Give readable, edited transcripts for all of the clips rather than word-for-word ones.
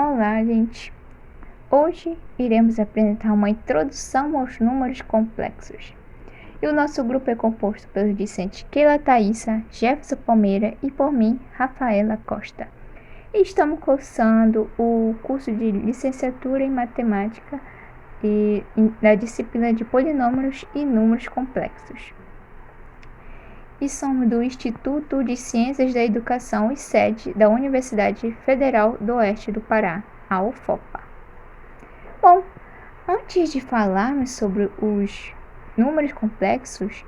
Olá, gente! Hoje iremos apresentar uma introdução aos números complexos. E o nosso grupo é composto pelos discentes Keila Thaisa, Jefferson Palmeira e por mim, Rafaela Costa. E estamos cursando o curso de licenciatura em matemática e na disciplina de polinômios e números complexos. E somos do Instituto de Ciências da Educação e sede da Universidade Federal do Oeste do Pará, a UFOPA. Bom, antes de falarmos sobre os números complexos,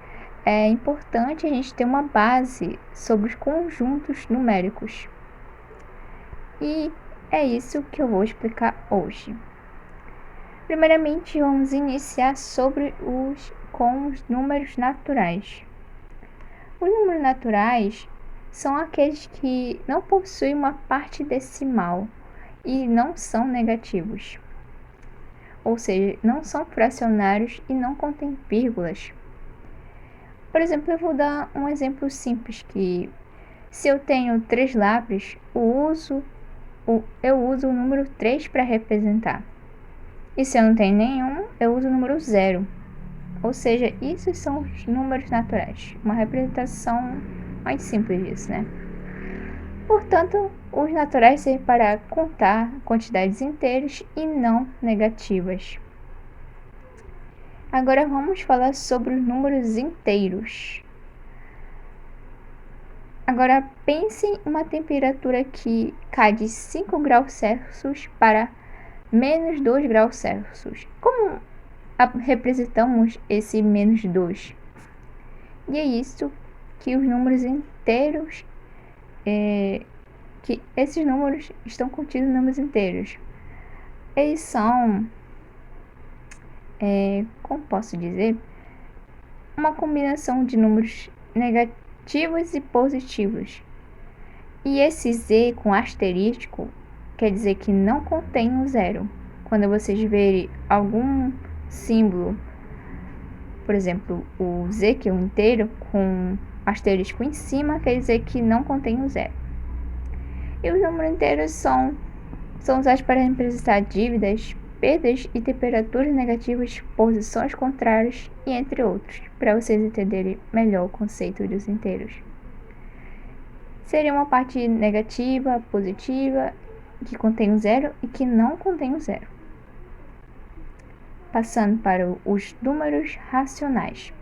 é importante a gente ter uma base sobre os conjuntos numéricos. E é isso que eu vou explicar hoje. Primeiramente, vamos iniciar com os números naturais. Os números naturais são aqueles que não possuem uma parte decimal e não são negativos. Ou seja, não são fracionários e não contêm vírgulas. Por exemplo, eu vou dar um exemplo simples que se eu tenho 3 lápis, eu uso o número 3 para representar. E se eu não tenho nenhum, eu uso o número 0. Ou seja, esses são os números naturais. Uma representação mais simples disso, né? Portanto, os naturais servem para contar quantidades inteiras e não negativas. Agora vamos falar sobre os números inteiros. Agora pense em uma temperatura que cai de 5 graus Celsius para menos 2 graus Celsius. Como representamos esse menos 2? E é isso que os números inteiros, que esses números estão contidos em números inteiros. Eles são, como posso dizer, uma combinação de números negativos e positivos. E esse Z com asterisco quer dizer que não contém o zero. Quando vocês verem algum símbolo, por exemplo, o Z, que é um inteiro, com asterisco em cima, quer dizer que não contém o zero. E os números inteiros são usados para representar dívidas, perdas e temperaturas negativas, posições contrárias e entre outros, para vocês entenderem melhor o conceito dos inteiros. Seria uma parte negativa, positiva, que contém o zero e que não contém o zero. Passando para os números racionais.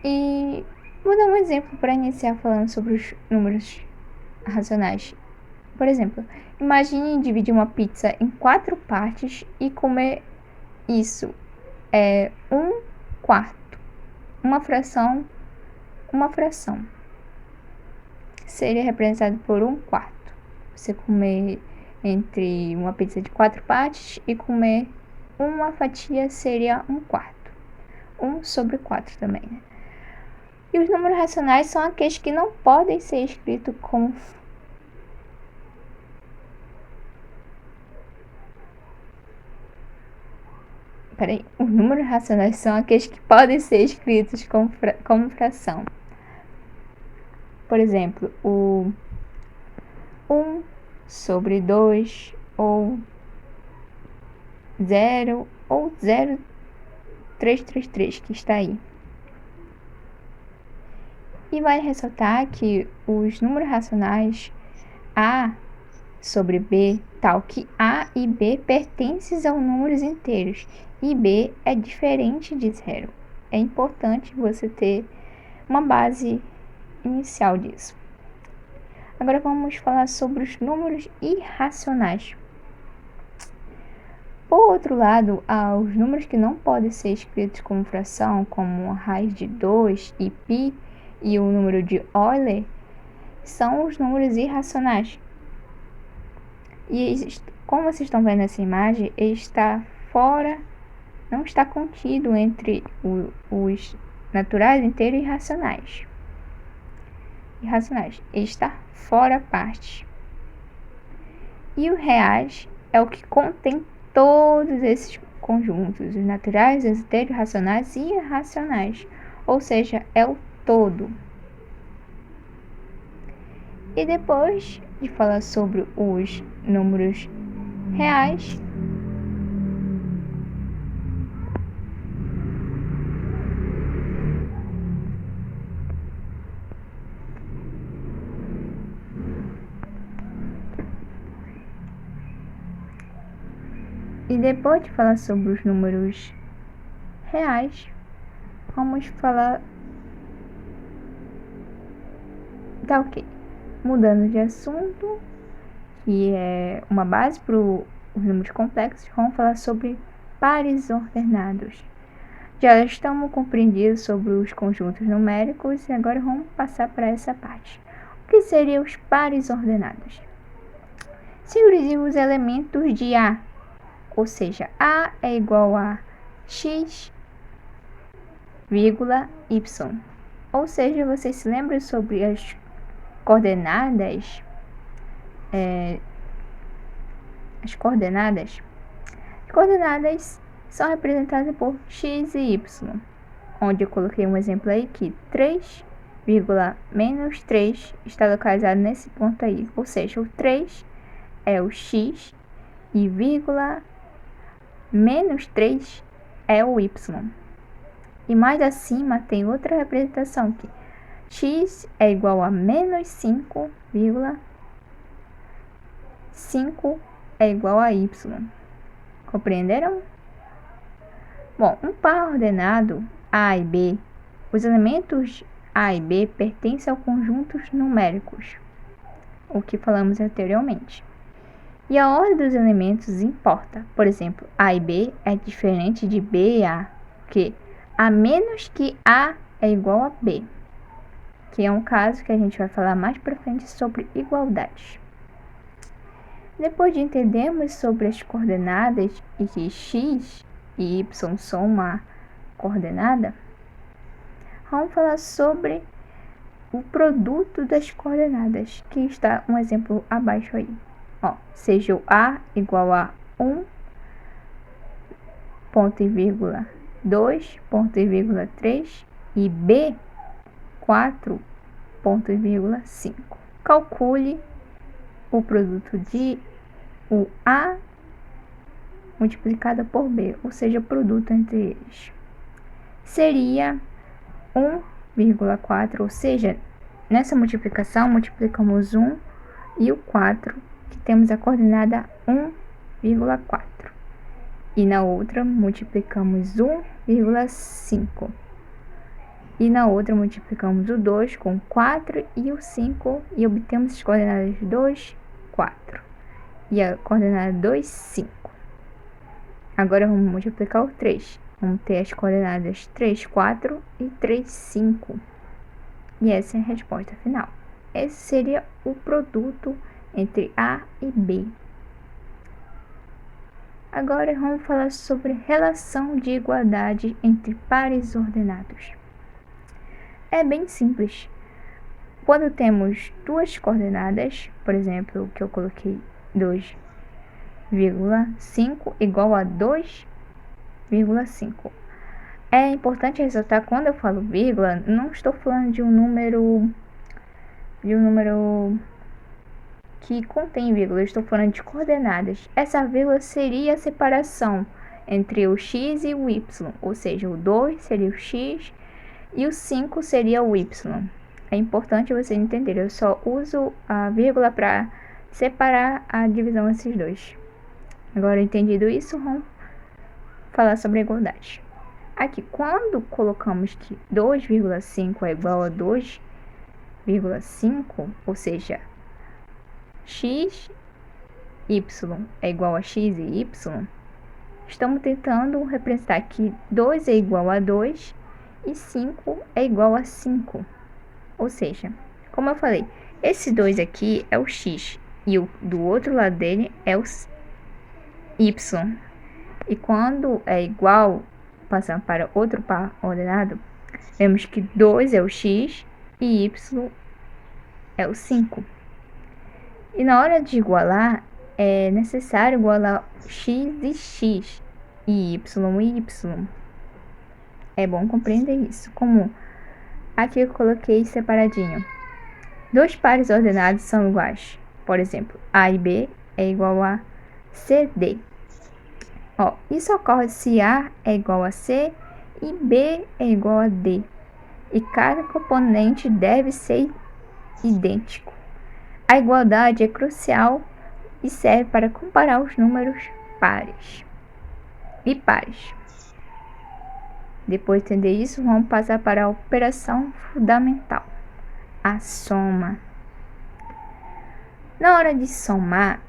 E vou dar um exemplo para iniciar falando sobre os números racionais. Por exemplo, imagine dividir uma pizza em 4 partes e comer isso. É 1/4. Uma fração seria representado por 1/4. Você comer entre uma pizza de 4 partes e comer uma fatia seria 1/4. 1/4 também, né? E os números racionais são aqueles que não podem ser escritos como os números racionais são aqueles que podem ser escritos como fração. Por exemplo, o 1/2 ou 0 ou 0,333 que está aí. E vale ressaltar que os números racionais A sobre B, tal que A e B pertencem aos números inteiros e B é diferente de 0. É importante você ter uma base inicial disso. Agora vamos falar sobre os números irracionais. Por outro lado, os números que não podem ser escritos como fração, como a raiz de 2 e π e o número de Euler, são os números irracionais. E como vocês estão vendo nessa imagem, ele está fora, não está contido entre os naturais, inteiros e irracionais. Ele está fora a parte. E os reais é o que contém todos esses conjuntos, os naturais, os inteiros, racionais e irracionais. Ou seja, é o todo. E depois de falar sobre os números reais, vamos falar. Tá ok. Mudando de assunto, que é uma base para os números complexos, vamos falar sobre pares ordenados. Já estamos compreendidos sobre os conjuntos numéricos e agora vamos passar para essa parte. O que seriam os pares ordenados? Seriam os elementos de A, ou seja, A é igual a x, vírgula, y. Ou seja, vocês se lembram sobre as coordenadas? As coordenadas são representadas por x e y, onde eu coloquei um exemplo aí que 3, menos 3 está localizado nesse ponto aí, ou seja, o 3 é o x e vírgula menos 3 é o y. E mais acima tem outra representação que x é igual a menos 5, 5 é igual a y. Compreenderam? Bom, um par ordenado A e B, os elementos A e B pertencem ao conjuntos numéricos, o que falamos anteriormente. E a ordem dos elementos importa. Por exemplo, A e B é diferente de B e A, que a menos que A é igual a B, que é um caso que a gente vai falar mais para frente sobre igualdades. Depois de entendermos sobre as coordenadas e que x e y são uma coordenada, vamos falar sobre o produto das coordenadas, que está um exemplo abaixo aí. Seja o A igual a 1, ponto e vírgula 2, ponto e vírgula 3 e B 4, ponto e vírgula 5. Calcule o produto de o A multiplicado por B, ou seja, o produto entre eles. Seria 1,4, ou seja, nessa multiplicação multiplicamos 1 e o 4, que temos a coordenada 1,4. E na outra multiplicamos 1,5. E na outra multiplicamos o 2 com 4 e o 5 e obtemos as coordenadas 2, 4. E a coordenada 2, 5. Agora vamos multiplicar o 3. Vamos ter as coordenadas 3, 4 e 3, 5. E essa é a resposta final. Esse seria o produto entre A e B. Agora vamos falar sobre relação de igualdade entre pares ordenados. É bem simples. Quando temos duas coordenadas, por exemplo, que eu coloquei 2,5 igual a 2,5. É importante ressaltar, quando eu falo vírgula, não estou falando de um número que contém vírgula, eu estou falando de coordenadas. Essa vírgula seria a separação entre o x e o y, ou seja, o 2 seria o x e o 5 seria o y. É importante você entender, eu só uso a vírgula para separar a divisão desses dois. Agora, entendido isso, vamos falar sobre a igualdade. Aqui, quando colocamos que 2,5 é igual a 2,5, ou seja, x, y é igual a x e y, estamos tentando representar que 2 é igual a 2 e 5 é igual a 5. Ou seja, como eu falei, esse 2 aqui é o x e o do outro lado dele é o y. E quando é igual, passando para outro par ordenado, vemos que 2 é o x e y é o 5. E na hora de igualar, é necessário igualar x e x e y. É bom compreender isso. Como aqui eu coloquei separadinho. Dois pares ordenados são iguais. Por exemplo, A e B é igual a CD. Isso ocorre se A é igual a C e B é igual a D. E cada componente deve ser idêntico. A igualdade é crucial e serve para comparar os números pares e pares. Depois de entender isso, vamos passar para a operação fundamental, a soma. Na hora de somar,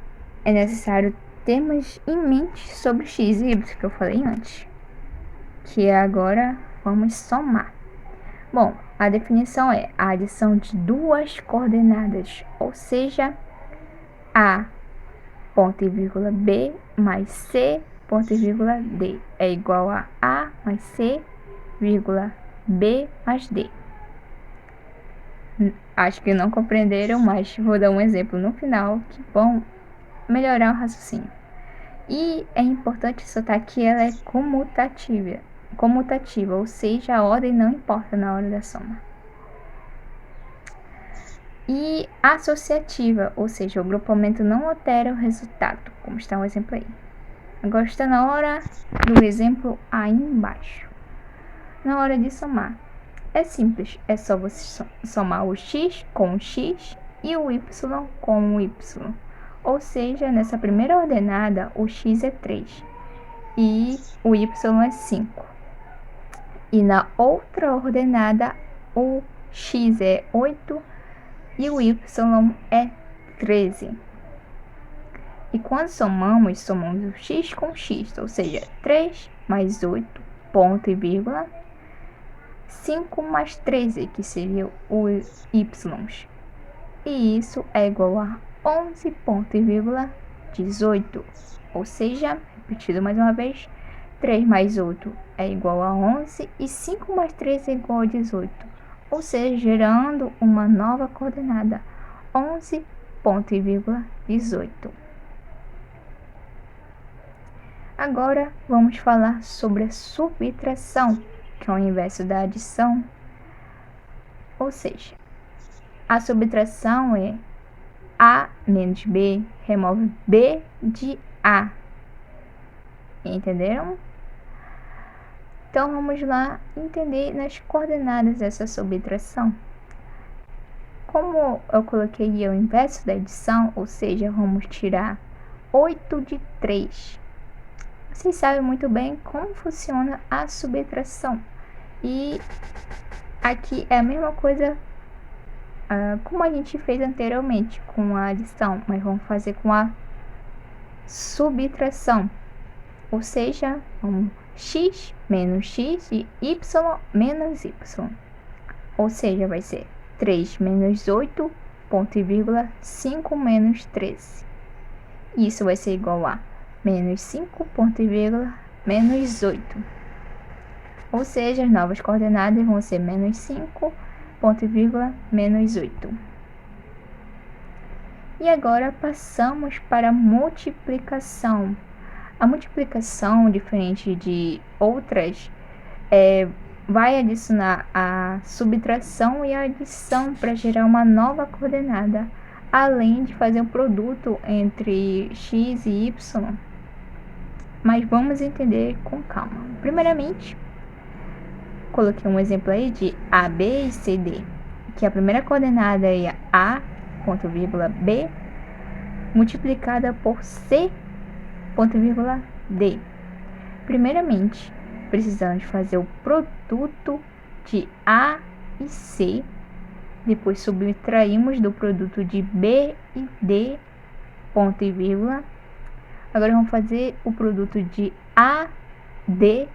é necessário termos em mente sobre x e y que eu falei antes, que agora vamos somar. Bom, a definição é a adição de duas coordenadas, ou seja, A ponto e vírgula B mais C ponto e vírgula D é igual a A mais C, vírgula B mais D. Acho que não compreenderam, mas vou dar um exemplo no final que vão melhorar o raciocínio. E é importante ressaltar que ela é comutativa, ou seja, a ordem não importa na hora da soma. E associativa, ou seja, o grupamento não altera o resultado, como está o exemplo aí. Agora está na hora do exemplo aí embaixo. Na hora de somar, é simples, é só você somar o x com o x e o y com o y. Ou seja, nessa primeira ordenada, o x é 3 e o y é 5. E na outra ordenada, o x é 8 e o y é 13. E quando somamos o x com x, ou seja, 3 mais 8, ponto e vírgula, 5 mais 13, que seria os y. E isso é igual a 11, ponto e vírgula, 18. Ou seja, repetido mais uma vez, 3 mais 8 é igual a 11 e 5 mais 13 é igual a 18. Ou seja, gerando uma nova coordenada, 11, ponto e vírgula, 18. Agora vamos falar sobre a subtração, que é o inverso da adição. Ou seja, a subtração é A menos B remove B de A. Entenderam? Então vamos lá entender nas coordenadas dessa subtração. Como eu coloquei o inverso da adição, ou seja, vamos tirar 8 de 3. Vocês sabem muito bem como funciona a subtração. E aqui é a mesma coisa como a gente fez anteriormente com a adição, mas vamos fazer com a subtração. Ou seja, x menos x e y menos y. Ou seja, vai ser 3 menos 8, ponto e vírgula, 5 menos 13. Isso vai ser igual a menos 5, ponto e vírgula, menos 8. Ou seja, as novas coordenadas vão ser menos 5, ponto e vírgula, menos 8. E agora passamos para a multiplicação. A multiplicação, diferente de outras, vai adicionar a subtração e a adição para gerar uma nova coordenada, além de fazer um produto entre x e y. Mas vamos entender com calma. Primeiramente, coloquei um exemplo aí de A, B e C, D, que a primeira coordenada é A, ponto, vírgula, B, multiplicada por C, ponto, vírgula, D. Primeiramente, precisamos fazer o produto de A e C, depois subtraímos do produto de B e D, ponto e vírgula. Agora vamos fazer o produto de A, D,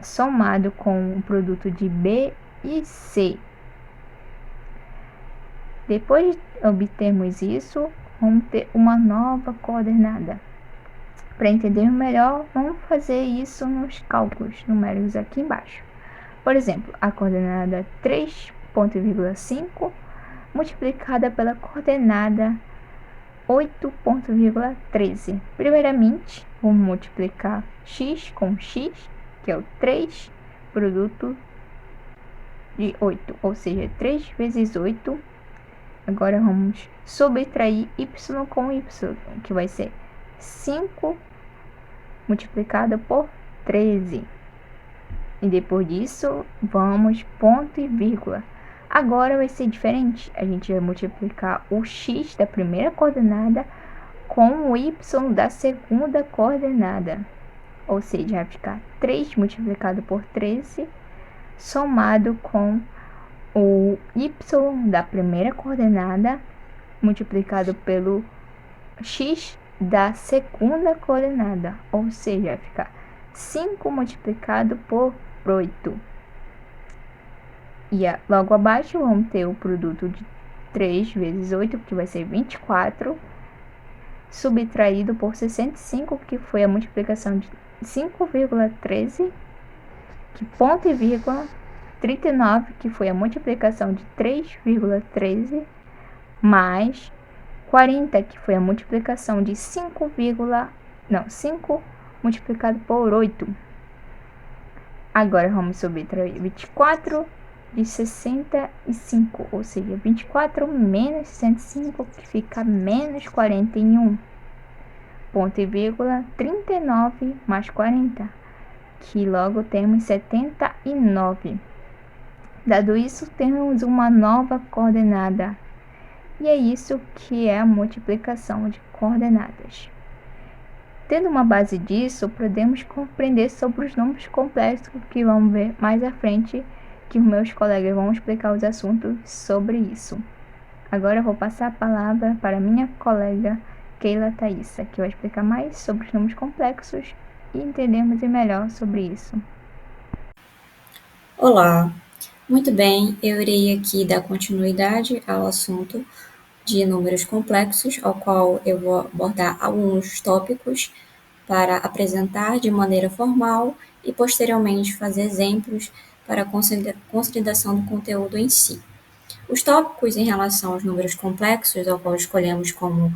somado com o produto de B e C. Depois de obtermos isso, vamos ter uma nova coordenada. Para entender melhor, vamos fazer isso nos cálculos numéricos aqui embaixo. Por exemplo, a coordenada 3,5 multiplicada pela coordenada 8,13. Primeiramente, vamos multiplicar x com x, que é o 3, produto de 8, ou seja, 3 vezes 8. Agora vamos subtrair y com y, que vai ser 5 multiplicado por 13. E depois disso, vamos ponto e vírgula. Agora vai ser diferente. A gente vai multiplicar o x da primeira coordenada com o y da segunda coordenada. Ou seja, vai ficar 3 multiplicado por 13, somado com o y da primeira coordenada, multiplicado pelo x da segunda coordenada. Ou seja, vai ficar 5 multiplicado por 8. E logo abaixo vamos ter o produto de 3 vezes 8, que vai ser 24, subtraído por 65, que foi a multiplicação de 5,13, que ponto e vírgula, 39, que foi a multiplicação de 3,13, mais 40, que foi a multiplicação de 5 multiplicado por 8. Agora vamos subtrair 24 de 65, ou seja, 24 menos 65, que fica menos 41. Ponto e vírgula, 39 mais 40, que logo temos 79. Dado isso, temos uma nova coordenada. E é isso que é a multiplicação de coordenadas. Tendo uma base disso, podemos compreender sobre os números complexos, que vamos ver mais à frente, que os meus colegas vão explicar os assuntos sobre isso. Agora eu vou passar a palavra para minha colega Keila Thaisa, que vai explicar mais sobre os números complexos e entendermos melhor sobre isso. Olá, muito bem, eu irei aqui dar continuidade ao assunto de números complexos, ao qual eu vou abordar alguns tópicos para apresentar de maneira formal e posteriormente fazer exemplos para a consolidação do conteúdo em si. Os tópicos em relação aos números complexos, ao qual escolhemos como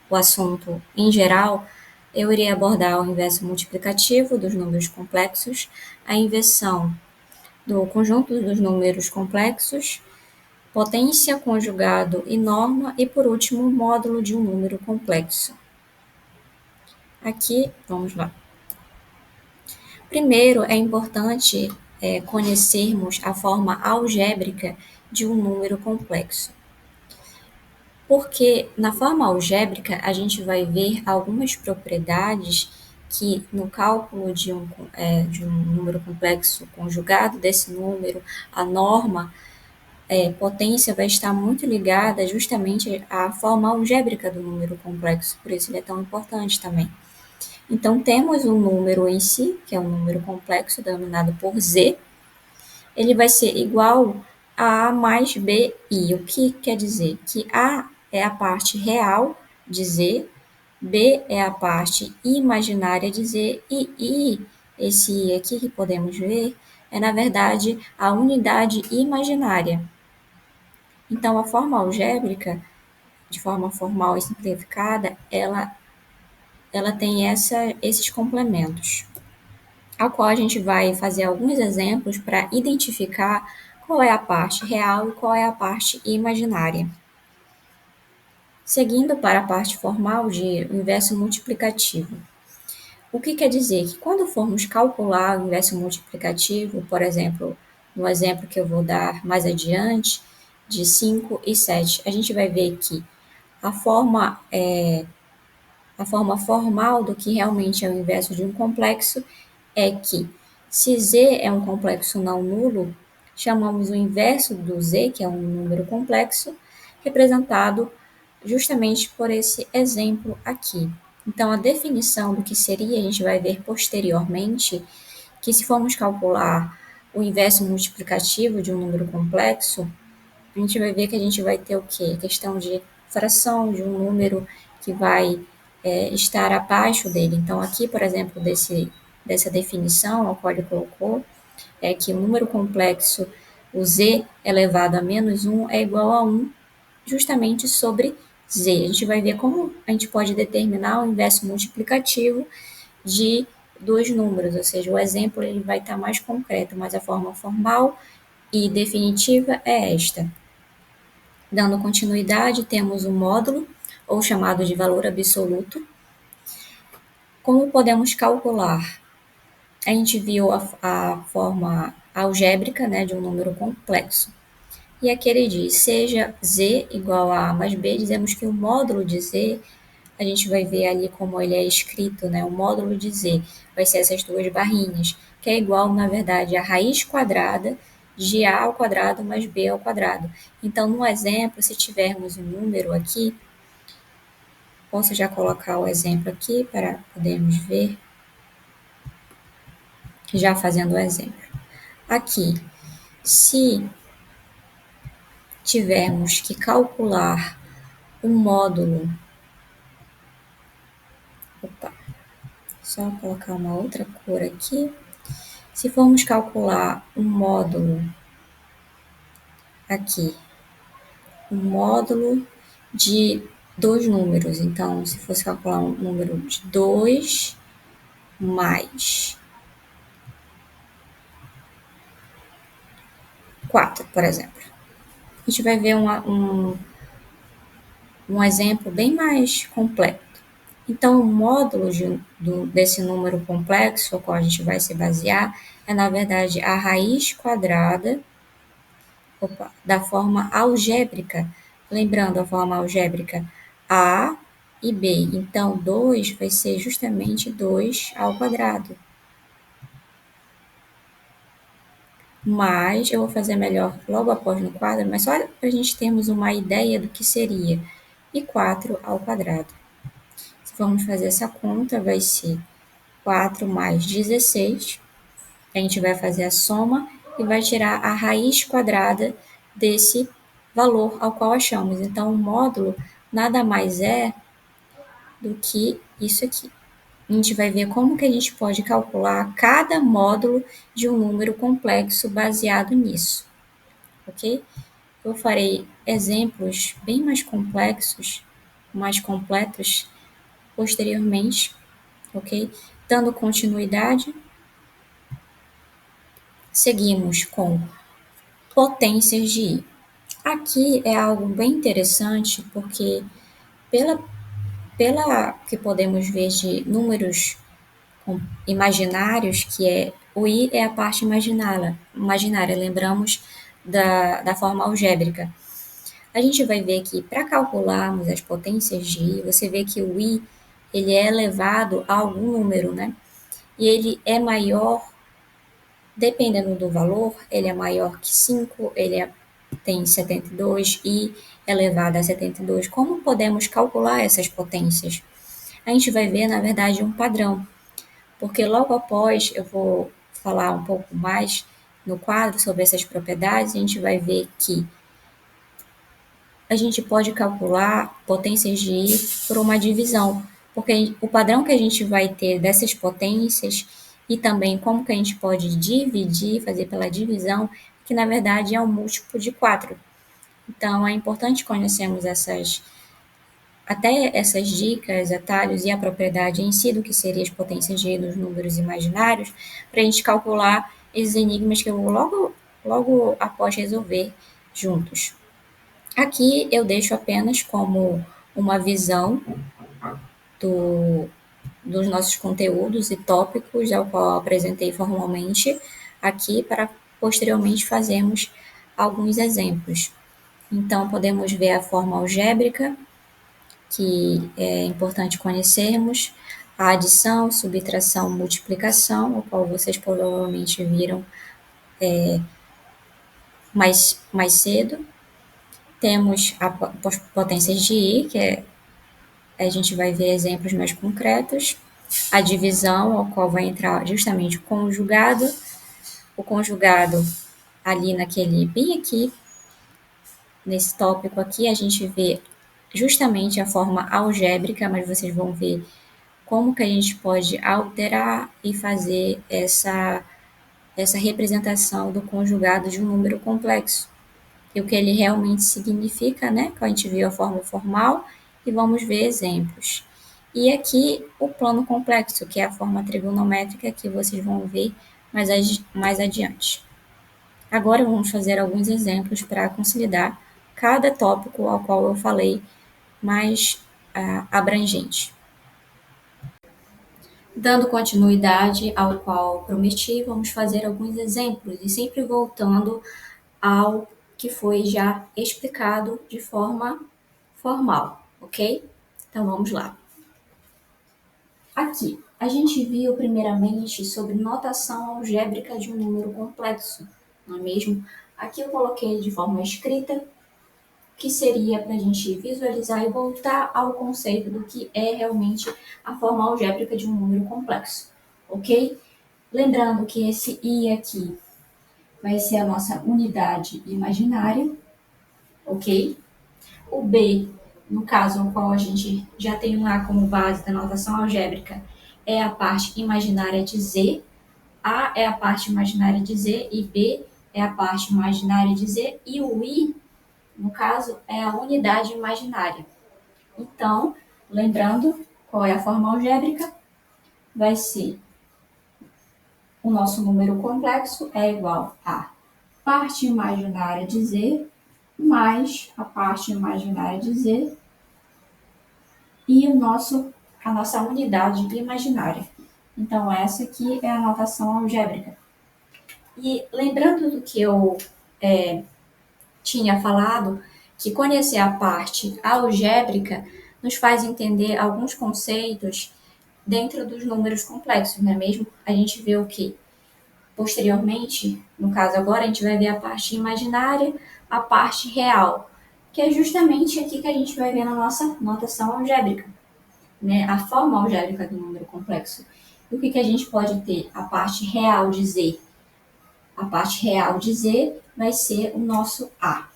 o assunto em geral, eu irei abordar o inverso multiplicativo dos números complexos, a inversão do conjunto dos números complexos, potência, conjugado e norma, e por último, o módulo de um número complexo. Aqui, vamos lá. Primeiro, é importante conhecermos a forma algébrica de um número complexo. Porque na forma algébrica a gente vai ver algumas propriedades que no cálculo de um número complexo conjugado desse número, a norma, potência vai estar muito ligada justamente à forma algébrica do número complexo, por isso ele é tão importante também. Então, temos um número em si, que é um número complexo, denominado por z, ele vai ser igual a mais bi. O que quer dizer? Que a é a parte real de z, b é a parte imaginária de z, e i, esse i aqui que podemos ver, é na verdade a unidade imaginária. Então, a forma algébrica, de forma formal e simplificada, ela tem esses complementos, ao qual a gente vai fazer alguns exemplos para identificar qual é a parte real e qual é a parte imaginária. Seguindo para a parte formal de inverso multiplicativo. O que quer dizer? Que quando formos calcular o inverso multiplicativo, por exemplo, no exemplo que eu vou dar mais adiante, de 5 e 7, a gente vai ver que a forma formal do que realmente é o inverso de um complexo é que, se z é um complexo não nulo, chamamos o inverso do z, que é um número complexo, representado justamente por esse exemplo aqui. Então, a definição do que seria, a gente vai ver posteriormente, que se formos calcular o inverso multiplicativo de um número complexo, a gente vai ver que a gente vai ter o quê? A questão de fração de um número que vai estar abaixo dele. Então, aqui, por exemplo, dessa definição, a qual ele colocou, é que o número complexo, o z elevado a menos 1, é igual a 1, justamente sobre z. A gente vai ver como a gente pode determinar o inverso multiplicativo de dois números, ou seja, o exemplo ele vai estar mais concreto, mas a forma formal e definitiva é esta. Dando continuidade, temos o módulo, ou chamado de valor absoluto. Como podemos calcular? A gente viu a forma algébrica, né, de um número complexo. E aqui ele diz, seja z igual a A mais B, dizemos que o módulo de z, a gente vai ver ali como ele é escrito, né, o módulo de z vai ser essas duas barrinhas, que é igual, na verdade, a raiz quadrada de A ao quadrado mais B ao quadrado. Então, no exemplo, se tivermos um número aqui, posso já colocar o exemplo aqui para podermos ver, já fazendo o exemplo. Aqui, se tivermos que calcular um módulo, opa, só colocar uma outra cor aqui. Se formos calcular um módulo aqui, um módulo de dois números, então, se fosse calcular um número de 2 mais 4, por exemplo, a gente vai ver um exemplo bem mais completo. Então, o módulo desse número complexo, ao qual a gente vai se basear, é, na verdade, a raiz quadrada da forma algébrica. Lembrando a forma algébrica A e B. Então, 2 vai ser justamente 2 ao quadrado. Mas, eu vou fazer melhor logo após no quadro, mas só para a gente termos uma ideia do que seria. E 4 ao quadrado. Se vamos fazer essa conta, vai ser 4 mais 16. A gente vai fazer a soma e vai tirar a raiz quadrada desse valor ao qual achamos. Então, o módulo nada mais é do que isso aqui. A gente vai ver como que a gente pode calcular cada módulo de um número complexo baseado nisso, ok? Eu farei exemplos bem mais complexos, mais completos, posteriormente, ok? Dando continuidade, seguimos com potências de I. Aqui é algo bem interessante, porque pela, pela que podemos ver de números imaginários, que é o I é a parte imaginária, lembramos da forma algébrica. A gente vai ver que para calcularmos as potências de I, você vê que o I ele é elevado a algum número, né? E ele é maior, dependendo do valor, ele é maior que 5, tem 72 e elevado a 72. Como podemos calcular essas potências? A gente vai ver, na verdade, um padrão, porque logo após eu vou falar um pouco mais no quadro sobre essas propriedades, a gente vai ver que a gente pode calcular potências de I por uma divisão, porque o padrão que a gente vai ter dessas potências e também como que a gente pode dividir, fazer pela divisão, que na verdade é um múltiplo de 4. Então, é importante conhecermos até essas dicas, atalhos e a propriedade em si do que seriam as potências de I dos números imaginários, para a gente calcular esses enigmas que eu vou logo após resolver juntos. Aqui eu deixo apenas como uma visão dos nossos conteúdos e tópicos, ao qual eu apresentei formalmente aqui, para posteriormente fazermos alguns exemplos. Então, podemos ver a forma algébrica, que é importante conhecermos, a adição, subtração, multiplicação, o qual vocês provavelmente viram mais cedo. Temos as potências de I, a gente vai ver exemplos mais concretos. A divisão, ao qual vai entrar justamente o conjugado ali bem aqui, nesse tópico aqui, a gente vê justamente a forma algébrica, mas vocês vão ver como que a gente pode alterar e fazer essa representação do conjugado de um número complexo. E o que ele realmente significa, né? Que a gente viu a forma formal e vamos ver exemplos. E aqui o plano complexo, que é a forma trigonométrica que vocês vão ver mais adiante. Agora vamos fazer alguns exemplos para consolidar cada tópico ao qual eu falei mais abrangente. Dando continuidade ao qual prometi, vamos fazer alguns exemplos e sempre voltando ao que foi já explicado de forma formal, ok? Então vamos lá. Aqui, a gente viu primeiramente sobre notação algébrica de um número complexo, não é mesmo? Aqui eu coloquei de forma escrita, que seria para a gente visualizar e voltar ao conceito do que é realmente a forma algébrica de um número complexo, ok? Lembrando que esse i aqui vai ser a nossa unidade imaginária, ok? O b, no caso no qual a gente já tem um a como base da notação algébrica, é a parte imaginária de z. A é a parte imaginária de z e b é a parte imaginária de z. E o i, no caso, é a unidade imaginária. Então, lembrando qual é a forma algébrica, vai ser o nosso número complexo é igual a parte imaginária de z mais a parte imaginária de z e a nossa unidade imaginária. Então, essa aqui é a notação algébrica. E lembrando do que eu tinha falado, que conhecer a parte algébrica nos faz entender alguns conceitos dentro dos números complexos, não é mesmo? A gente vê o que? Posteriormente, no caso agora, a gente vai ver a parte imaginária, a parte real, que é justamente aqui que a gente vai ver na nossa notação algébrica, né? A forma algébrica do número complexo. E o que a gente pode ter? A parte real de Z. A parte real de Z vai ser o nosso A.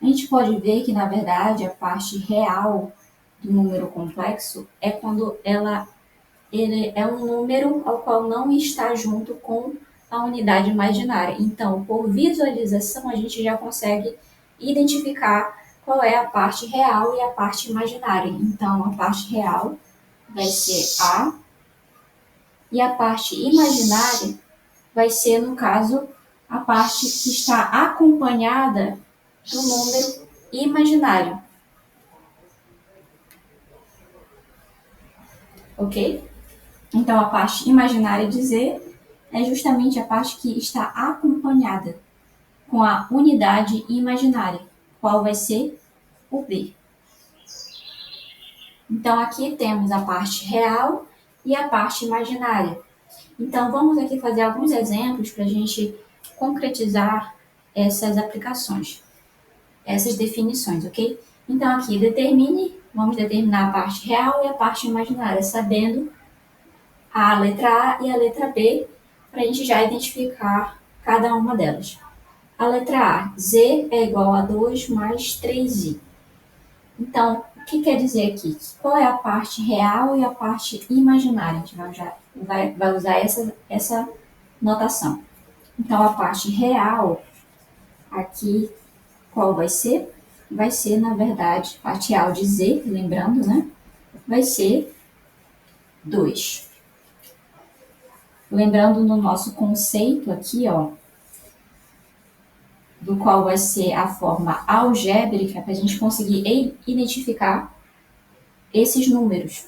A gente pode ver que, na verdade, a parte real do número complexo é quando ele é um número ao qual não está junto com a unidade imaginária. Então, por visualização, a gente já consegue identificar qual é a parte real e a parte imaginária. Então, a parte real vai ser A e a parte imaginária vai ser, no caso, a parte que está acompanhada do número imaginário. Ok? Então, a parte imaginária de Z é justamente a parte que está acompanhada com a unidade imaginária, qual vai ser o B. Então, aqui temos a parte real e a parte imaginária. Então, vamos aqui fazer alguns exemplos para a gente concretizar essas aplicações, essas definições, ok? Então, aqui, vamos determinar a parte real e a parte imaginária, sabendo a letra A e a letra B, para a gente já identificar cada uma delas. A letra A, Z é igual a 2 mais 3i. Então, o que quer dizer aqui? Qual é a parte real e a parte imaginária? A gente vai usar essa notação. Então, a parte real, aqui, qual vai ser? Vai ser, na verdade, parte real de Z, lembrando, né? Vai ser 2. Lembrando no nosso conceito aqui, ó, do qual vai ser a forma algébrica, para a gente conseguir identificar esses números.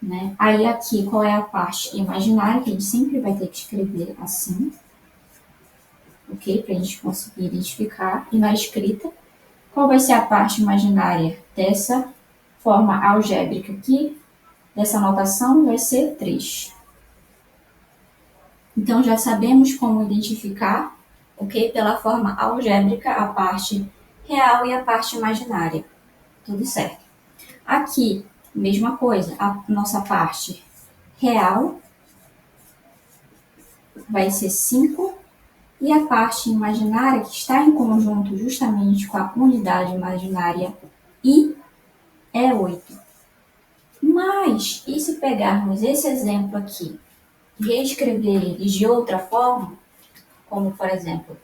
Né? Aí aqui, qual é a parte imaginária, que a gente sempre vai ter que escrever assim, ok? Para a gente conseguir identificar. E na escrita, qual vai ser a parte imaginária dessa forma algébrica aqui? Dessa notação vai ser 3. Então, já sabemos como identificar, ok? Pela forma algébrica, a parte real e a parte imaginária. Tudo certo. Aqui, mesma coisa, a nossa parte real vai ser 5 e a parte imaginária, que está em conjunto justamente com a unidade imaginária I, é 8. Mas, e se pegarmos esse exemplo aqui e reescrever eles de outra forma, como por exemplo,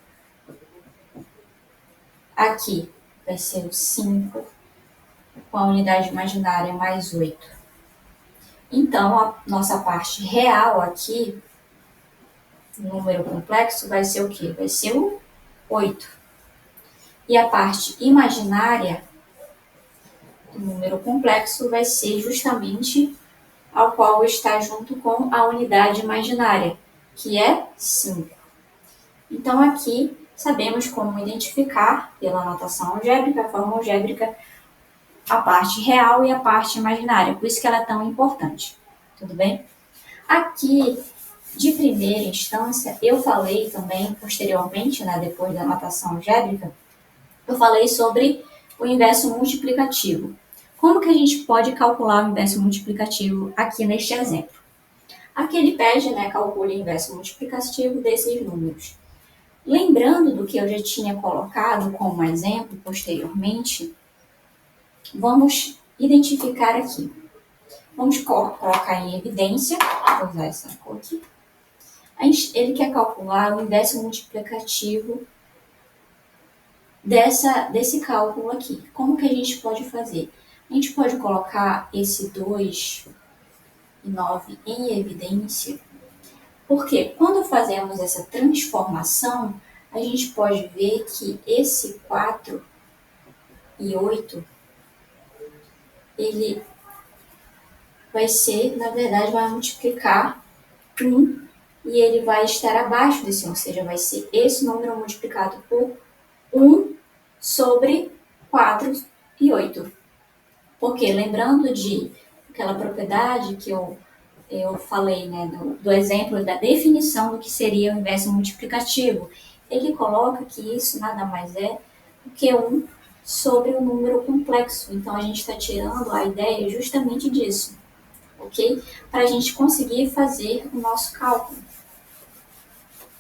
aqui vai ser o 5 com a unidade imaginária mais 8. Então, a nossa parte real aqui número complexo vai ser o quê? Vai ser o 8. E a parte imaginária do número complexo vai ser justamente ao qual está junto com a unidade imaginária, que é 5. Então, aqui sabemos como identificar, pela notação algébrica, a forma algébrica, a parte real e a parte imaginária. Por isso que ela é tão importante. Tudo bem? Aqui, de primeira instância, eu falei também, posteriormente, né, depois da notação algébrica, eu falei sobre o inverso multiplicativo. Como que a gente pode calcular o inverso multiplicativo aqui neste exemplo? Aqui ele pede, né, calcule o inverso multiplicativo desses números. Lembrando do que eu já tinha colocado como exemplo posteriormente, vamos identificar aqui. Vamos colocar em evidência, vou usar essa cor aqui. Ele quer calcular o inverso multiplicativo desse cálculo aqui. Como que a gente pode fazer? A gente pode colocar esse 2 e 9 em evidência, porque quando fazemos essa transformação, a gente pode ver que esse 4 e 8, ele vai ser, na verdade, vai multiplicar 1 e ele vai estar abaixo desse 1, ou seja, vai ser esse número multiplicado por 1 sobre 4 e 8. Porque, lembrando de aquela propriedade que eu falei, né, do exemplo da definição do que seria o inverso multiplicativo, ele coloca que isso nada mais é do que 1 sobre um número complexo. Então, a gente está tirando a ideia justamente disso, ok? Para a gente conseguir fazer o nosso cálculo.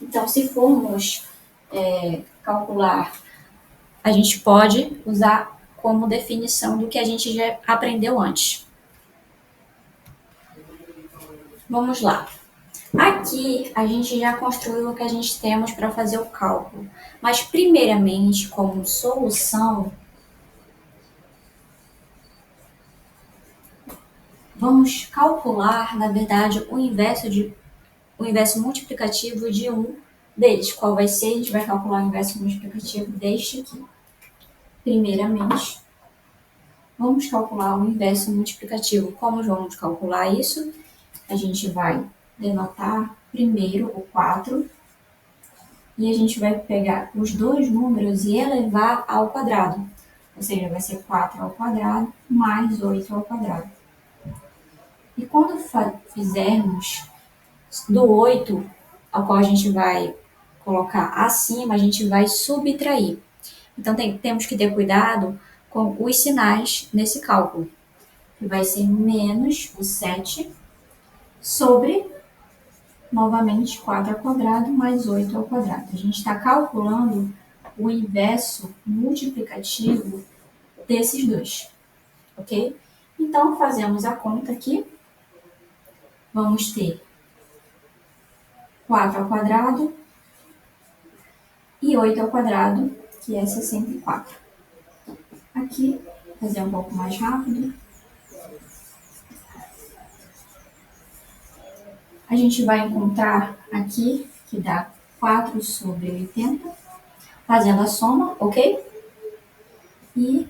Então, se formos calcular, a gente pode usar como definição do que a gente já aprendeu antes. Vamos lá. Aqui a gente já construiu o que a gente temos para fazer o cálculo. Mas primeiramente, como solução, vamos calcular, na verdade, o inverso multiplicativo de um deles. Qual vai ser? A gente vai calcular o inverso multiplicativo deste aqui. Primeiramente, vamos calcular o inverso multiplicativo. Como vamos calcular isso? A gente vai denotar primeiro o 4 e a gente vai pegar os dois números e elevar ao quadrado. Ou seja, vai ser 4 ao quadrado mais 8 ao quadrado. E quando fizermos do 8, ao qual a gente vai colocar acima, a gente vai subtrair. Então, temos que ter cuidado com os sinais nesse cálculo. Que vai ser menos o 7 sobre, novamente, 4 ao quadrado mais 8 ao quadrado. A gente está calculando o inverso multiplicativo desses dois, ok? Então, fazemos a conta aqui. Vamos ter 4 ao quadrado e 8 ao quadrado, que é 64. Aqui, vou fazer um pouco mais rápido. A gente vai encontrar aqui, que dá 4 sobre 80, fazendo a soma, ok? E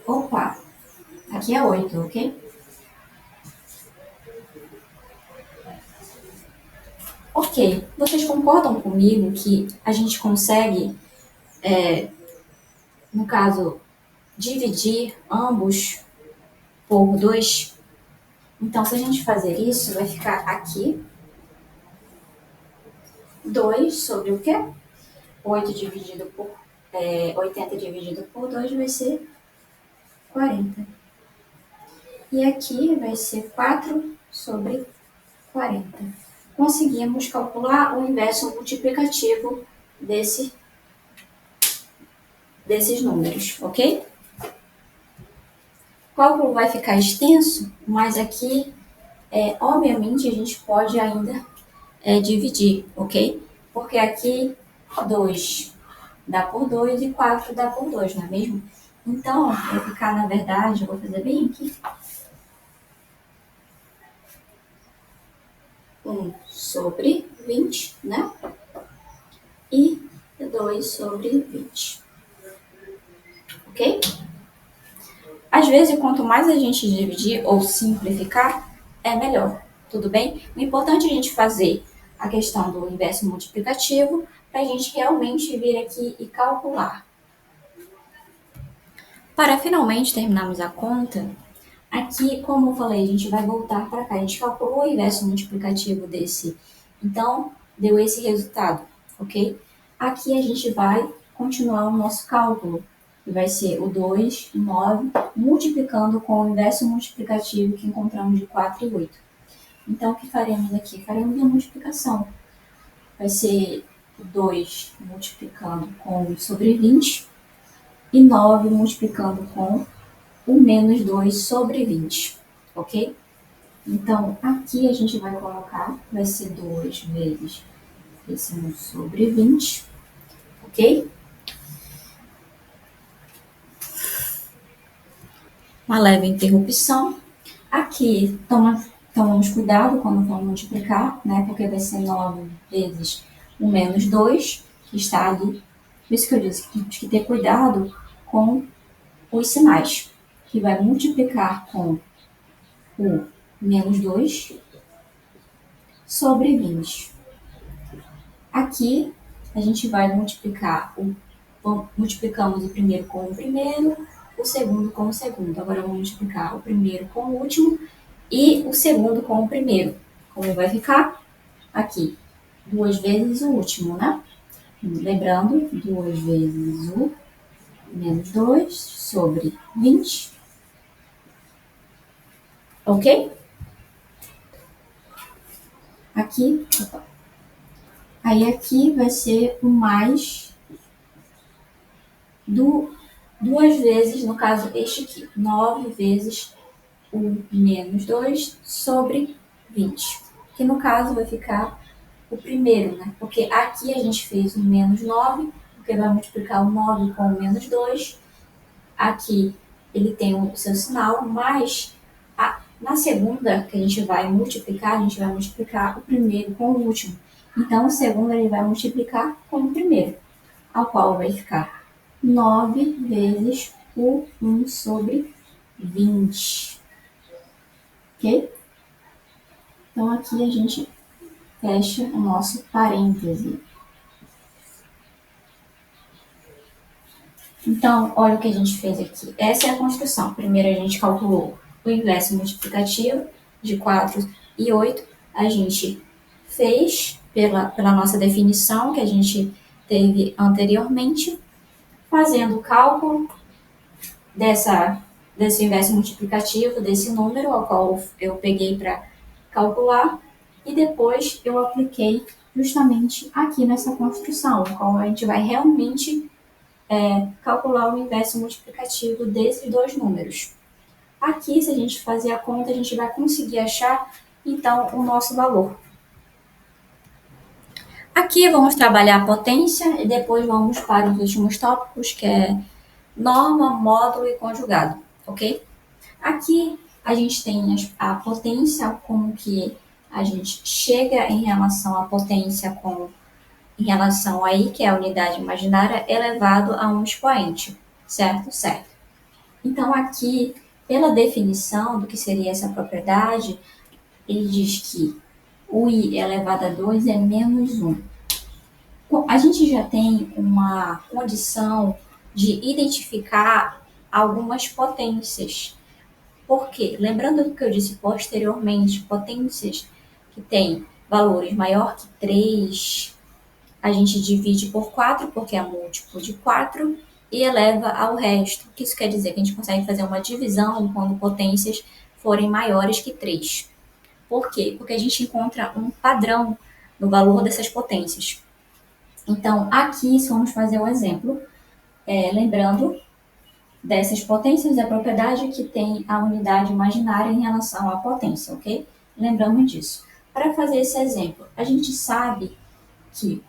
opa, aqui é 8, ok? Ok, vocês concordam comigo que a gente consegue, no caso, dividir ambos por 2? Então, se a gente fazer isso, vai ficar aqui 2 sobre o quê? 8 dividido por 80 dividido por 2 vai ser 40. E aqui vai ser 4 sobre 40. Conseguimos calcular o inverso multiplicativo desses números, ok? O cálculo vai ficar extenso, mas aqui, obviamente, a gente pode ainda dividir, ok? Porque aqui 2 dá por 2 e 4 dá por 2, não é mesmo? Então, vai ficar, na verdade, eu vou fazer bem aqui. 1 sobre 20, né? E 2 sobre 20, ok? Às vezes, quanto mais a gente dividir ou simplificar, é melhor, tudo bem? O importante é a gente fazer a questão do inverso multiplicativo para a gente realmente vir aqui e calcular. Para finalmente terminarmos a conta, aqui, como eu falei, a gente vai voltar para cá. A gente calculou o inverso multiplicativo desse, então deu esse resultado, ok? Aqui a gente vai continuar o nosso cálculo, que vai ser o 2, 9, multiplicando com o inverso multiplicativo que encontramos de 4 e 8. Então, o que faremos aqui? Faremos a multiplicação. Vai ser 2 multiplicando com 1 sobre 20 e 9 multiplicando com o menos 2 sobre 20, ok? Então, aqui a gente vai colocar, vai ser 2 vezes esse 1 sobre 20, ok? Uma leve interrupção. Aqui, tomamos cuidado quando vamos multiplicar, né? Porque vai ser 9 vezes o menos 2, que está ali. Por isso que eu disse que temos que ter cuidado com os sinais, que vai multiplicar com o menos 2 sobre 20. Aqui, a gente vai multiplicamos o primeiro com o primeiro, o segundo com o segundo. Agora, vamos multiplicar o primeiro com o último e o segundo com o primeiro. Como vai ficar? Aqui, 2 vezes o último, né? Lembrando, 2 vezes o menos 2 sobre 20. Ok? Aqui, opa. Aí aqui vai ser o mais duas vezes, no caso este aqui, 9 vezes o menos 2 sobre 20. Que no caso vai ficar o primeiro, né? Porque aqui a gente fez o menos 9, porque vai multiplicar o 9 com o menos 2. Aqui ele tem o seu sinal, mas na segunda que a gente vai multiplicar o primeiro com o último. Então, o segundo ele vai multiplicar com o primeiro, ao qual vai ficar 9 vezes o 1 sobre 20. Ok? Então, aqui a gente fecha o nosso parêntese. Então, olha o que a gente fez aqui. Essa é a construção. Primeiro a gente calculou o inverso multiplicativo de 4 e 8. A gente fez pela nossa definição que a gente teve anteriormente, fazendo o cálculo desse inverso multiplicativo, desse número ao qual eu peguei para calcular, e depois eu apliquei justamente aqui nessa construção, a qual a gente vai realmente calcular o inverso multiplicativo desses dois números. Aqui, se a gente fazer a conta, a gente vai conseguir achar, então, o nosso valor. Aqui vamos trabalhar a potência e depois vamos para os últimos tópicos, que é norma, módulo e conjugado, ok? Aqui a gente tem a potência, como que a gente chega em relação à potência em relação a I, que é a unidade imaginária, elevado a um expoente, certo? Certo. Então, aqui, pela definição do que seria essa propriedade, ele diz que o I elevado a 2 é menos 1. A gente já tem uma condição de identificar algumas potências. Por quê? Lembrando do que eu disse posteriormente, potências que têm valores maior que 3, a gente divide por 4, porque é múltiplo de 4, e eleva ao resto. O que isso quer dizer? Que a gente consegue fazer uma divisão quando potências forem maiores que 3. Por quê? Porque a gente encontra um padrão no valor dessas potências. Então, aqui, se vamos fazer um exemplo, lembrando dessas potências, a propriedade que tem a unidade imaginária em relação à potência, ok? Lembramos disso. Para fazer esse exemplo, a gente sabe que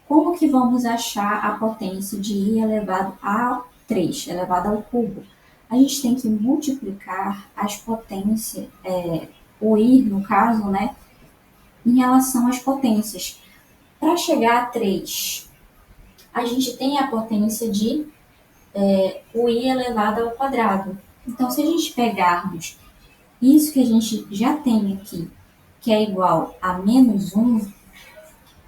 como que vamos achar a potência de I elevado a 3, elevado ao cubo? A gente tem que multiplicar as potências, o i, no caso, né, em relação às potências. Para chegar a 3, a gente tem a potência de o i elevado ao quadrado. Então, se a gente pegarmos isso que a gente já tem aqui, que é igual a menos 1,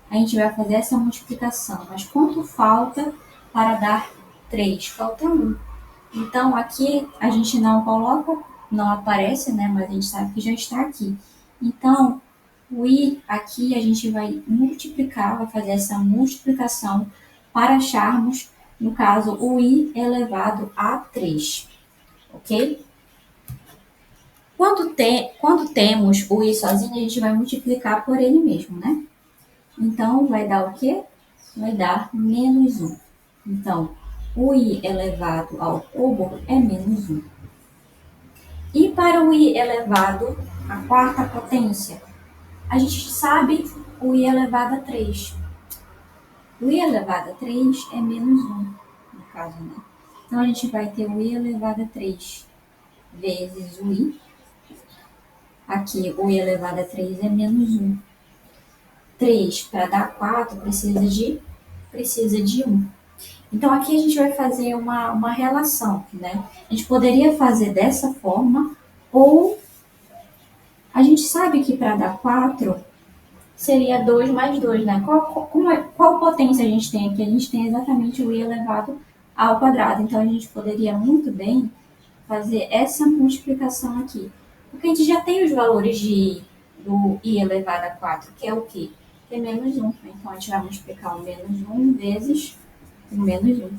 a gente vai fazer essa multiplicação. Mas quanto falta para dar 3? Falta 1. Então, aqui a gente não coloca, não aparece, né? Mas a gente sabe que já está aqui. Então, o i aqui a gente vai multiplicar, vai fazer essa multiplicação para acharmos, no caso, o i elevado a 3, ok? Quando temos o i sozinho, a gente vai multiplicar por ele mesmo, né? Então, vai dar o quê? Vai dar menos 1. Então, o i elevado ao cubo é menos 1. E para o i elevado à quarta potência, a gente sabe o i elevado a 3. O i elevado a 3 é menos 1, no caso, né? Então, a gente vai ter o i elevado a 3 vezes o i. Aqui, o i elevado a 3 é menos 1. 3 para dar 4 precisa de 1. Então, aqui a gente vai fazer uma relação, né? A gente poderia fazer dessa forma, ou a gente sabe que para dar 4 seria 2 mais 2, né? Qual potência a gente tem aqui? A gente tem exatamente o i elevado ao quadrado. Então, a gente poderia muito bem fazer essa multiplicação aqui. Porque a gente já tem os valores do i elevado a 4, que é o quê? Que é menos 1. Então, a gente vai multiplicar o menos 1 vezes o menos 1,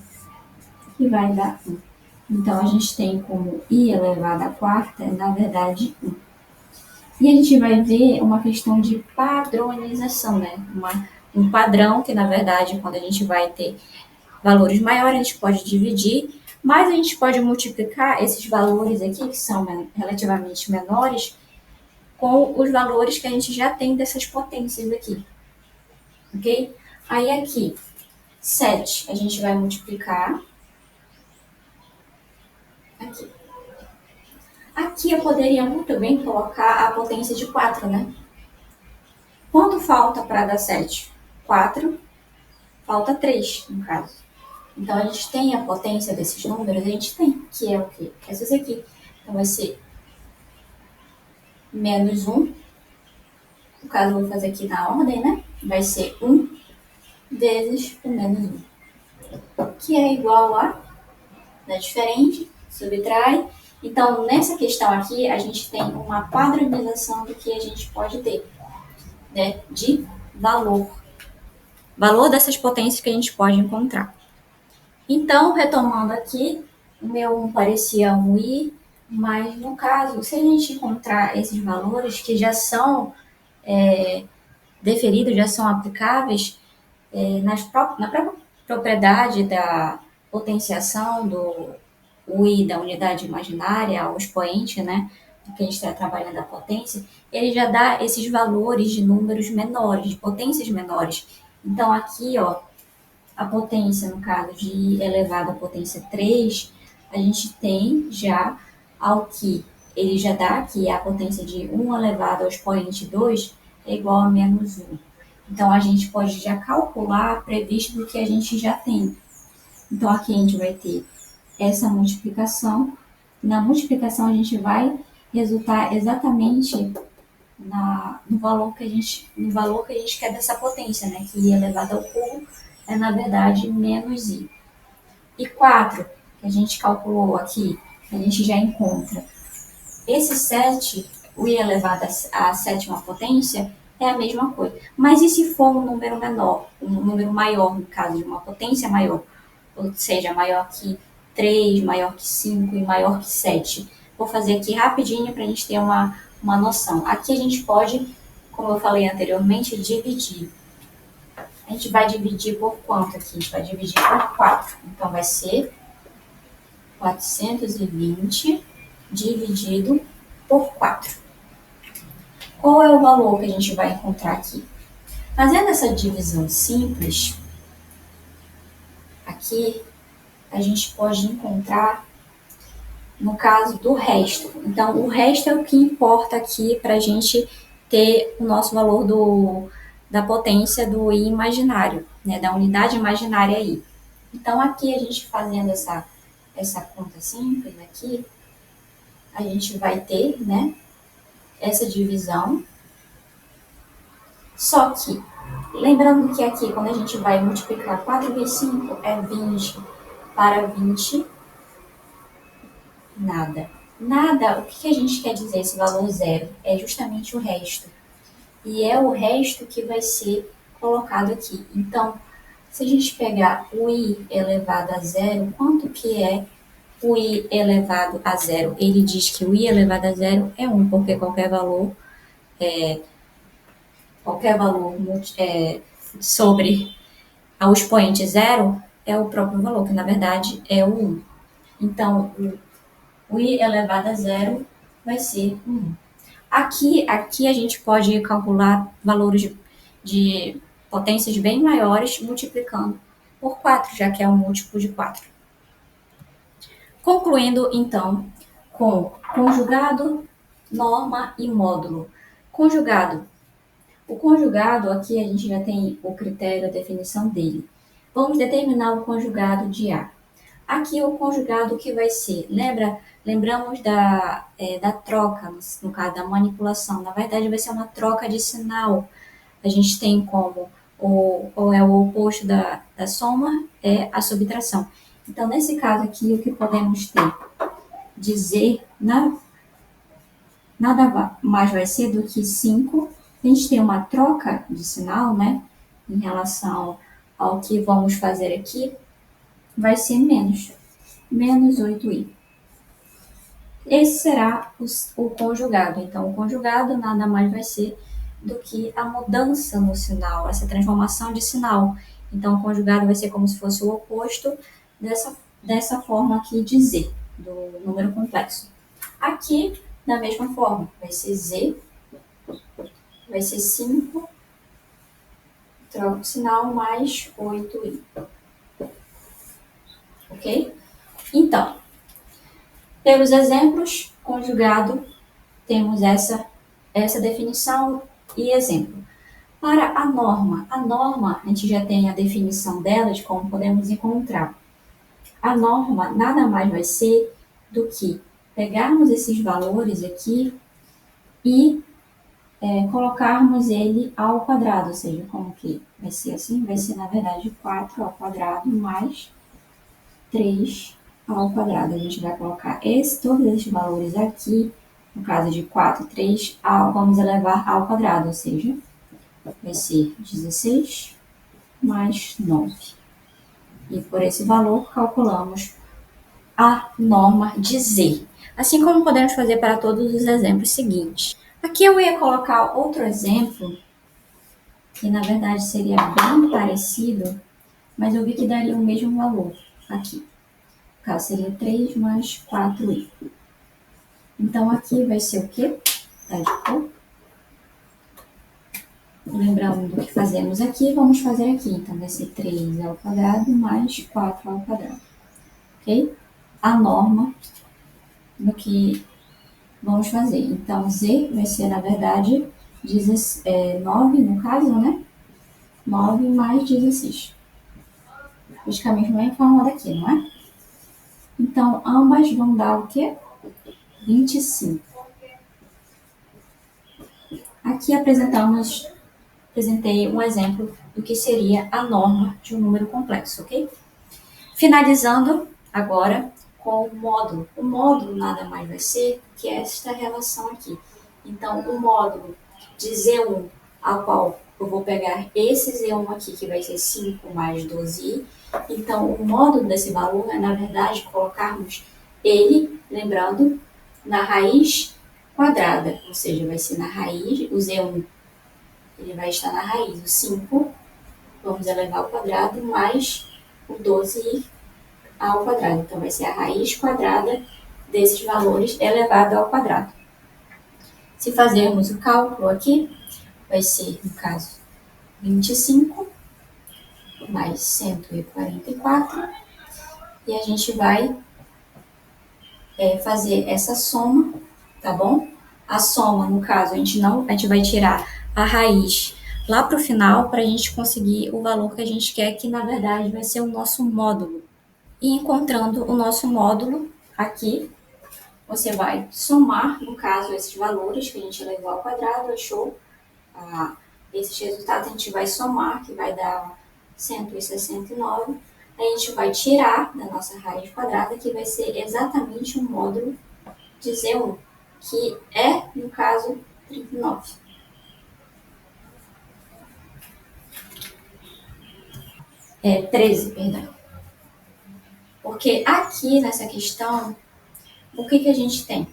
que vai dar 1. Então, a gente tem como i elevado à quarta, na verdade, 1. E a gente vai ver uma questão de padronização, né? Um padrão que, na verdade, quando a gente vai ter valores maiores, a gente pode dividir, mas a gente pode multiplicar esses valores aqui, que são relativamente menores, com os valores que a gente já tem dessas potências aqui, ok? Aí aqui, 7, a gente vai multiplicar aqui. Aqui eu poderia muito bem colocar a potência de 4, né? Quanto falta para dar 7? 4, falta 3, no caso. Então, a gente tem a potência desses números, a gente tem, que é o quê? Essas aqui. Então, vai ser menos 1. No caso, eu vou fazer aqui na ordem, né? Vai ser 1 vezes o menos 1, que é igual a, né, diferente, subtrai. Então, nessa questão aqui, a gente tem uma padronização do que a gente pode ter, né, de valor dessas potências que a gente pode encontrar. Então, retomando aqui, o meu 1 parecia um i, mas no caso, se a gente encontrar esses valores que já são deferidos, já são aplicáveis na própria propriedade da potenciação do i da unidade imaginária, ao expoente, né, que a gente está trabalhando a potência, ele já dá esses valores de números menores, de potências menores. Então, aqui, ó, a potência, no caso de i elevado à potência 3, a gente tem já ao que ele já dá, que é a potência de 1 elevado ao expoente 2 é igual a menos 1. Então, a gente pode já calcular previsto do que a gente já tem. Então, aqui a gente vai ter essa multiplicação. Na multiplicação, a gente vai resultar exatamente no valor que a gente quer dessa potência, né? Que i elevado ao cubo é, na verdade, menos i. E 4, que a gente calculou aqui, a gente já encontra. Esse 7, o i elevado à sétima potência, é a mesma coisa. Mas e se for um número menor, um número maior, no caso de uma potência maior, ou seja, maior que 3, maior que 5 e maior que 7? Vou fazer aqui rapidinho para a gente ter uma noção. Aqui a gente pode, como eu falei anteriormente, dividir. A gente vai dividir por quanto aqui? A gente vai dividir por 4. Então, vai ser 420 dividido por 4. Qual é o valor que a gente vai encontrar aqui? Fazendo essa divisão simples, aqui, a gente pode encontrar no caso do resto. Então, o resto é o que importa aqui para a gente ter o nosso valor da potência do i imaginário, né, da unidade imaginária i. Então, aqui a gente fazendo essa conta simples aqui, a gente vai ter, né, essa divisão. Só que, lembrando que aqui, quando a gente vai multiplicar 4 vezes 5, é 20 para 20, nada. Nada, o que a gente quer dizer esse valor zero? É justamente o resto. E é o resto que vai ser colocado aqui. Então, se a gente pegar o i elevado a zero, quanto que é o i elevado a zero? Ele diz que o i elevado a zero é 1, porque qualquer valor sobre o expoente zero é o próprio valor, que na verdade é o 1. Então, o i elevado a zero vai ser 1. Aqui a gente pode calcular valores de potências bem maiores multiplicando por 4, já que é um múltiplo de 4. Concluindo, então, com conjugado, norma e módulo. Conjugado. O conjugado, aqui a gente já tem o critério, a definição dele. Vamos determinar o conjugado de A. Aqui é o conjugado que vai ser, lembramos da troca, no caso da manipulação. Na verdade, vai ser uma troca de sinal. A gente tem como ou é o oposto da soma, é a subtração. Então, nesse caso aqui, o que podemos ter? Dizer, nada mais vai ser do que 5. A gente tem uma troca de sinal, né? Em relação ao que vamos fazer aqui, vai ser menos 8i. Esse será o conjugado. Então, o conjugado nada mais vai ser do que a mudança no sinal, essa transformação de sinal. Então, o conjugado vai ser como se fosse o oposto dessa forma aqui de z, do número complexo. Aqui, da mesma forma, vai ser z, vai ser 5, troca o sinal, mais 8i. Ok? Então, pelos exemplos, conjugado, temos essa definição e exemplo. Para a norma a gente já tem a definição dela de como podemos encontrar. A norma nada mais vai ser do que pegarmos esses valores aqui e colocarmos ele ao quadrado, ou seja, como que vai ser assim? Vai ser, na verdade, 4 ao quadrado mais 3 ao quadrado. A gente vai colocar todos esses valores aqui, no caso de 4, 3, vamos elevar ao quadrado, ou seja, vai ser 16 mais 9. E por esse valor, calculamos a norma de Z. Assim como podemos fazer para todos os exemplos seguintes. Aqui eu ia colocar outro exemplo, que na verdade seria bem parecido, mas eu vi que daria o mesmo valor aqui. No caso, seria 3 mais 4i. Então, aqui vai ser o quê? Tá de cor? Lembrando do que fazemos aqui, vamos fazer aqui. Então, vai ser 3 ao quadrado mais 4 ao quadrado. Ok? A norma do que vamos fazer. Então, z vai ser, na verdade, 9, no caso, né? 9 mais 16. Praticamente não é em forma daqui, não é? Então, ambas vão dar o quê? 25. Aqui apresentei um exemplo do que seria a norma de um número complexo, ok? Finalizando agora com o módulo. O módulo nada mais vai ser que esta relação aqui. Então, o módulo de Z1, ao qual eu vou pegar esse Z1 aqui, que vai ser 5 mais 12i. Então, o módulo desse valor é, na verdade, colocarmos ele, lembrando, na raiz quadrada, ou seja, vai ser na raiz, o Z1 ele vai estar na raiz, o 5, vamos elevar ao quadrado, mais o 12 ao quadrado. Então, vai ser a raiz quadrada desses valores elevado ao quadrado. Se fazermos o cálculo aqui, vai ser, no caso, 25 mais 144, e a gente vai fazer essa soma, tá bom? A soma, no caso, a gente vai tirar a raiz lá para o final para a gente conseguir o valor que a gente quer, que na verdade vai ser o nosso módulo. E encontrando o nosso módulo aqui, você vai somar, no caso, esses valores que a gente levou ao quadrado, achou esses resultados, a gente vai somar, que vai dar 169. A gente vai tirar da nossa raiz quadrada, que vai ser exatamente o módulo de Z1, que é, no caso, 39. É 13, perdão. Porque aqui nessa questão, o que a gente tem?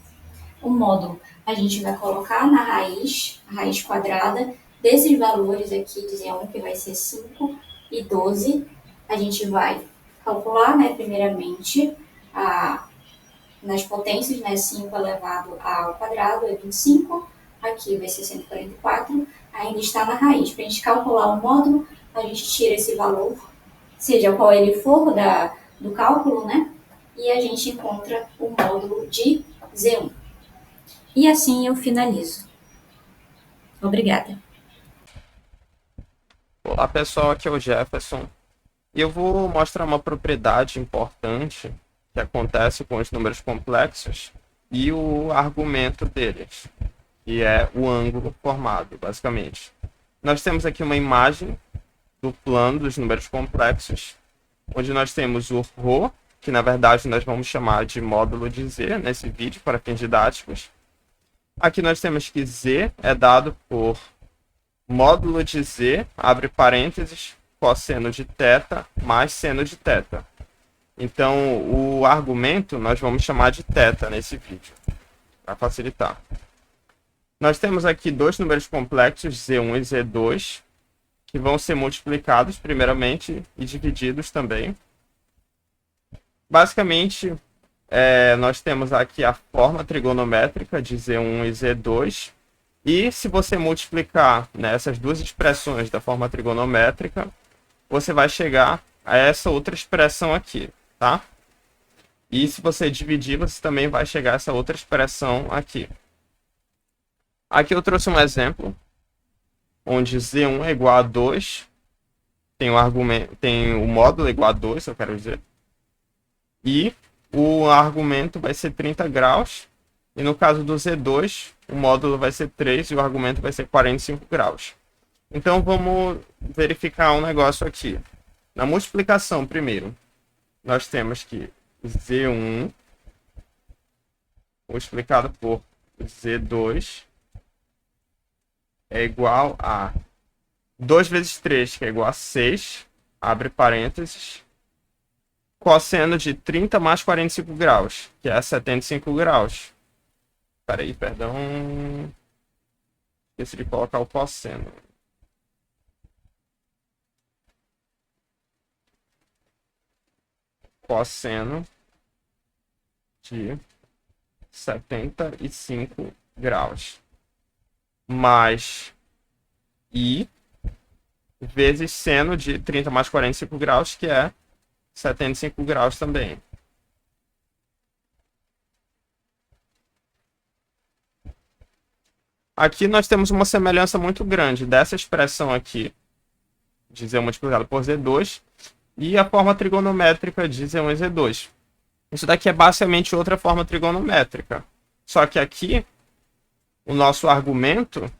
O módulo a gente vai colocar na raiz, a raiz quadrada, desses valores aqui de Z1, que vai ser 5 e 12. A gente vai calcular, né, primeiramente, nas potências, né, 5 elevado ao quadrado é 25, aqui vai ser 144, ainda está na raiz. Para a gente calcular o módulo, a gente tira esse valor, seja qual ele for do cálculo, né, e a gente encontra o módulo de Z1. E assim eu finalizo. Obrigada. Olá pessoal, aqui é o Jefferson e eu vou mostrar uma propriedade importante que acontece com os números complexos e o argumento deles, que é o ângulo formado, basicamente. Nós temos aqui uma imagem do plano dos números complexos, onde nós temos o ρ, que na verdade nós vamos chamar de módulo de z nesse vídeo para fins didáticos. Aqui nós temos que z é dado por módulo de z, abre parênteses, cosseno de θ mais seno de θ. Então, o argumento nós vamos chamar de θ nesse vídeo, para facilitar. Nós temos aqui dois números complexos, z1 e z2, que vão ser multiplicados primeiramente e divididos também. Basicamente, nós temos aqui a forma trigonométrica de z1 e z2, e se você multiplicar, né, essas duas expressões da forma trigonométrica, você vai chegar a essa outra expressão aqui, tá? E se você dividir, você também vai chegar a essa outra expressão aqui. Aqui eu trouxe um exemplo, onde z1 é igual a 2, tem o módulo igual a 2, eu quero dizer, e o argumento vai ser 30 graus, e no caso do Z2, o módulo vai ser 3 e o argumento vai ser 45 graus. Então, vamos verificar um negócio aqui. Na multiplicação, primeiro, nós temos que Z1 multiplicado por Z2 é igual a 2 vezes 3, que é igual a 6, abre parênteses, cosseno de 30 mais 45 graus, que é 75 graus. Peraí, perdão. Esqueci de colocar o cosseno. Cosseno de 75 graus. Mais I vezes seno de 30 mais 45 graus, que é 75 graus também. Aqui nós temos uma semelhança muito grande dessa expressão aqui, de Z1 multiplicado por Z2, e a forma trigonométrica de Z1 e Z2. Isso daqui é basicamente outra forma trigonométrica. Só que aqui, o nosso argumento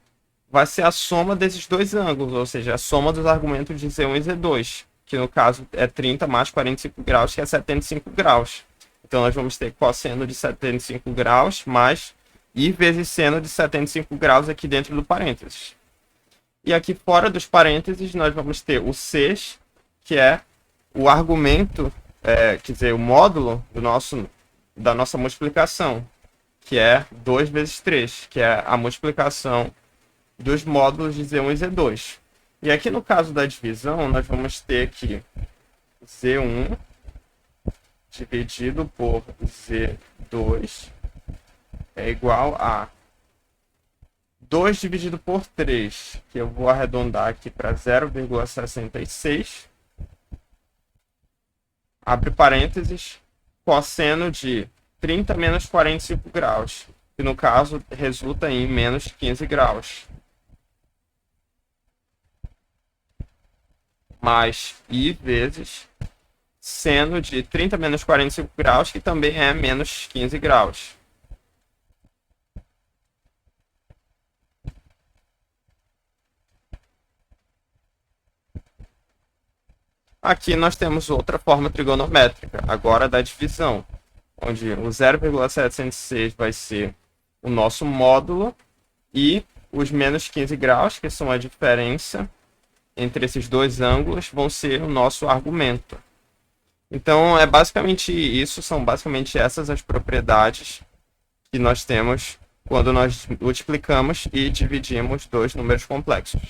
vai ser a soma desses dois ângulos, ou seja, a soma dos argumentos de Z1 e Z2, que no caso é 30 mais 45 graus, que é 75 graus. Então nós vamos ter cosseno de 75 graus mais I vezes seno de 75 graus aqui dentro do parênteses. E aqui fora dos parênteses nós vamos ter o σ, que é o argumento, quer dizer, o módulo da nossa multiplicação, que é 2 vezes 3, que é a multiplicação dos módulos de Z1 e Z2. E aqui no caso da divisão, nós vamos ter que Z1 dividido por Z2 é igual a 2 dividido por 3, que eu vou arredondar aqui para 0,66. Abre parênteses, cosseno de 30 menos 45 graus, que no caso resulta em menos 15 graus. Mais I vezes seno de 30 menos 45 graus, que também é menos 15 graus. Aqui nós temos outra forma trigonométrica, agora da divisão, onde o 0,706 vai ser o nosso módulo e os menos 15 graus, que são a diferença entre esses dois ângulos, vão ser o nosso argumento. Então, é basicamente isso, são basicamente essas as propriedades que nós temos quando nós multiplicamos e dividimos dois números complexos.